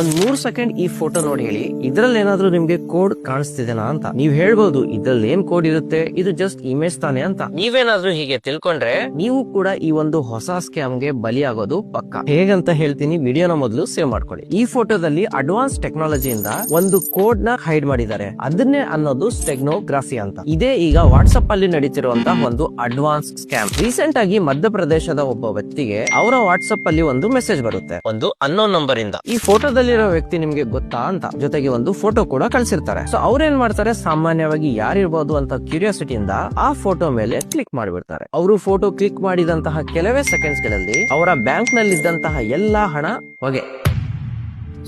ಒಂದ್ 3 ಸೆಕೆಂಡ್ ಈ ಫೋಟೋ ನೋಡಿ ಹೇಳಿ, ಇದ್ರಲ್ಲಿ ಏನಾದ್ರೂ ನಿಮ್ಗೆ ಕೋಡ್ ಕಾಣಿಸ್ತಿದೆನಾ ಅಂತ. ನೀವ್ ಹೇಳ್ಬೋದು ಇದ್ರಲ್ಲಿ ಏನ್ ಕೋಡ್ ಇರುತ್ತೆ, ಇದು ಜಸ್ಟ್ ಇಮೇಜ್ ತಾನೆ ಅಂತ. ನೀವೇನಾದ್ರೂ ಹೀಗೆ ತಿಳ್ಕೊಂಡ್ರೆ ನೀವು ಕೂಡ ಈ ಒಂದು ಹೊಸ ಸ್ಕ್ಯಾಮ್ಗೆ ಬಲಿಯಾಗೋದು ಪಕ್ಕ. ಹೇಗಂತ ಹೇಳ್ತೀನಿ, ವಿಡಿಯೋನ ಮೊದಲು ಸೇವ್ ಮಾಡ್ಕೊಳ್ಳಿ. ಈ ಫೋಟೋದಲ್ಲಿ ಅಡ್ವಾನ್ಸ್ ಟೆಕ್ನಾಲಜಿಯಿಂದ ಒಂದು ಕೋಡ್ ನ ಹೈಡ್ ಮಾಡಿದ್ದಾರೆ. ಅದನ್ನೇ ಅನ್ನೋದು ಸ್ಟೆಗ್ನೋಗ್ರಫಿ ಅಂತ. ಇದೇ ಈಗ ವಾಟ್ಸ್ಆಪ್ ಅಲ್ಲಿ ನಡೀತಿರುವಂತಹ ಒಂದು ಅಡ್ವಾನ್ಸ್ ಸ್ಕ್ಯಾಮ್. ರೀಸೆಂಟ್ ಆಗಿ ಮಧ್ಯಪ್ರದೇಶದ ಒಬ್ಬ ವ್ಯಕ್ತಿಗೆ ಅವರ ವಾಟ್ಸ್ಆಪ್ ಅಲ್ಲಿ ಒಂದು ಮೆಸೇಜ್ ಬರುತ್ತೆ, ಒಂದು ಅನ್ನೋನ್ ನಂಬರ್ ಇಂದ. ಈ ಫೋಟೋದಲ್ಲಿರೋ ವ್ಯಕ್ತಿ ನಿಮ್ಗೆ ಗೊತ್ತಾ ಅಂತ, ಜೊತೆಗೆ ಒಂದು ಫೋಟೋ ಕೂಡ ಕಳ್ಸಿರ್ತಾರೆ. ಸೊ ಅವ್ರೇನ್ ಮಾಡ್ತಾರೆ, ಸಾಮಾನ್ಯವಾಗಿ ಯಾರಿರ್ಬೋದು ಅಂತ ಕ್ಯೂರಿಯಾಸಿಟಿಯಿಂದ ಆ ಫೋಟೋ ಮೇಲೆ ಕ್ಲಿಕ್ ಮಾಡಿಬಿಡ್ತಾರೆ. ಅವರು ಫೋಟೋ ಕ್ಲಿಕ್ ಮಾಡಿದಂತಹ ಕೆಲವೇ ಸೆಕೆಂಡ್ಸ್ ಗಳಲ್ಲಿ ಅವರ ಬ್ಯಾಂಕ್ ನಲ್ಲಿ ಇದ್ದಂತಹ ಎಲ್ಲಾ ಹಣ ಹೊಗೆ.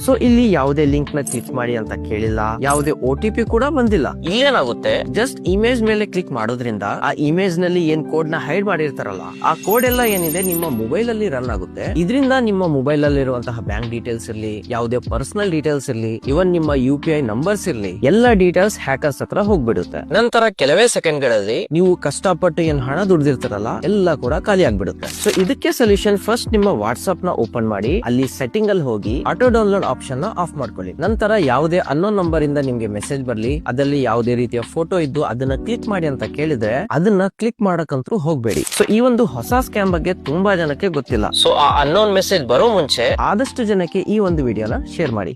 ಸೊ ಇಲ್ಲಿ ಯಾವುದೇ ಲಿಂಕ್ ನ ಕ್ಲಿಕ್ ಮಾಡಿ ಅಂತ ಕೇಳಿಲ್ಲ, ಯಾವುದೇ OTP ಕೂಡ ಬಂದಿಲ್ಲ. ಏನಾಗುತ್ತೆ, ಜಸ್ಟ್ ಇಮೇಜ್ ಮೇಲೆ ಕ್ಲಿಕ್ ಮಾಡೋದ್ರಿಂದ ಆ ಇಮೇಜ್ ನಲ್ಲಿ ಏನ್ ಕೋಡ್ ನ ಹೈಡ್ ಮಾಡಿರ್ತಾರಲ್ಲ, ಆ ಕೋಡ್ ಎಲ್ಲ ಏನಿದೆ ನಿಮ್ಮ ಮೊಬೈಲ್ ಅಲ್ಲಿ ರನ್ ಆಗುತ್ತೆ. ಇದರಿಂದ ನಿಮ್ಮ ಮೊಬೈಲ್ ಅಲ್ಲಿ ಇರುವಂತಹ ಬ್ಯಾಂಕ್ ಡೀಟೇಲ್ಸ್ ಇರ್ಲಿ, ಯಾವುದೇ ಪರ್ಸನಲ್ ಡೀಟೇಲ್ಸ್ ಇರ್ಲಿ, ಇವನ್ ನಿಮ್ಮ UPI ನಂಬರ್ಸ್ ಇರ್ಲಿ, ಎಲ್ಲ ಡೀಟೇಲ್ಸ್ ಹ್ಯಾಕರ್ಸ್ ಹತ್ರ ಹೋಗ್ಬಿಡುತ್ತೆ. ನಂತರ ಕೆಲವೇ ಸೆಕೆಂಡ್ ಗಳಲ್ಲಿ ನೀವು ಕಷ್ಟಪಟ್ಟು ಏನ್ ಹಣ ದುಡ್ದಿರ್ತಾರಲ್ಲ ಎಲ್ಲ ಕೂಡ ಖಾಲಿ ಆಗ್ಬಿಡುತ್ತೆ. ಸೊ ಇದಕ್ಕೆ ಸೊಲ್ಯೂಷನ್, ಫಸ್ಟ್ ನಿಮ್ಮ ವಾಟ್ಸ್ಆಪ್ ನ ಓಪನ್ ಮಾಡಿ, ಅಲ್ಲಿ ಸೆಟ್ಟಿಂಗ್ ಅಲ್ಲಿ ಹೋಗಿ ಆಟೋ ಡೌನ್ಲೋಡ್ ಆಪ್ಷನ್ ನ ಆಫ್ ಮಾಡ್ಕೊಳ್ಳಿ. ನಂತರ ಯಾವುದೇ ಅನ್ನೋನ್ ನಂಬರ್ ಇಂದ ನಿಮ್ಗೆ ಮೆಸೇಜ್ ಬರ್ಲಿ, ಅದರಲ್ಲಿ ಯಾವುದೇ ರೀತಿಯ ಫೋಟೋ ಇದ್ದು ಅದನ್ನ ಕ್ಲಿಕ್ ಮಾಡಿ ಅಂತ ಕೇಳಿದ್ರೆ ಅದನ್ನ ಕ್ಲಿಕ್ ಮಾಡಕ್ಕಂತೂ ಹೋಗ್ಬೇಡಿ. ಸೊ ಈ ಒಂದು ಹೊಸ ಸ್ಕ್ಯಾಮ್ ಬಗ್ಗೆ ತುಂಬಾ ಜನಕ್ಕೆ ಗೊತ್ತಿಲ್ಲ. ಸೊ ಆ ಅನ್ನೋನ್ ಮೆಸೇಜ್ ಬರೋ ಮುಂಚೆ ಆದಷ್ಟು ಜನಕ್ಕೆ ಈ ಒಂದು ವಿಡಿಯೋನ ಶೇರ್ ಮಾಡಿ.